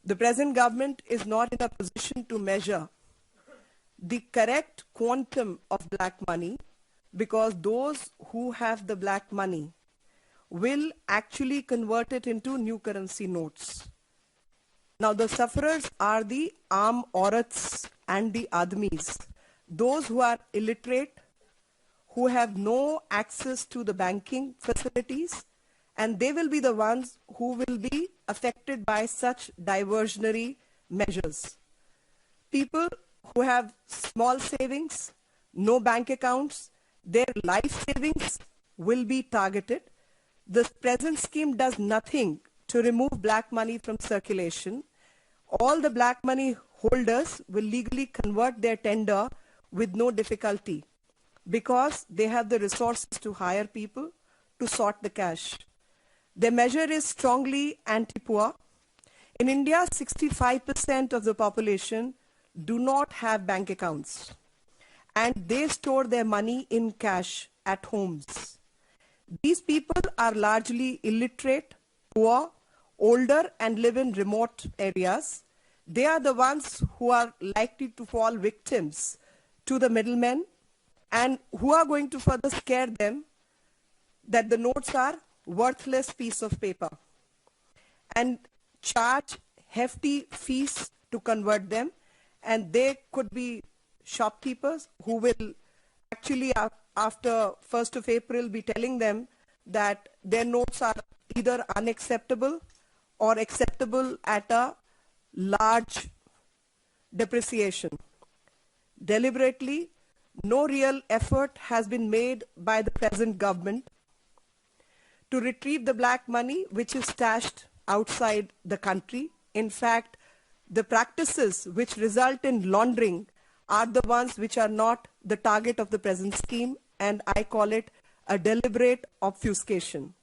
The present government is not in a position to measure the correct quantum of black money, because those who have the black money will actually convert it into new currency notes. Now the sufferers are the aam aurats and the admis, those who are illiterate, who have no access to the banking facilities, and they will be the ones who will be affected by such diversionary measures. People who have small savings, no bank accounts, their life savings will be targeted. The present scheme does nothing to remove black money from circulation. All the black money holders will legally convert their tender with no difficulty, because they have the resources to hire people to sort the cash. The measure is strongly anti-poor. In India, 65% of the population do not have bank accounts, and they store their money in cash at homes. These people are largely illiterate, poor, older, and live in remote areas. They are the ones who are likely to fall victims to the middlemen, and who are going to further scare them that the notes are worthless piece of paper and charge hefty fees to convert them. And they could be shopkeepers who will actually after 1st of April be telling them that their notes are either unacceptable or acceptable at a large depreciation. Deliberately, no real effort has been made by the present government to retrieve the black money which is stashed outside the country. In fact, the practices which result in laundering are the ones which are not the target of the present scheme, and I call it a deliberate obfuscation.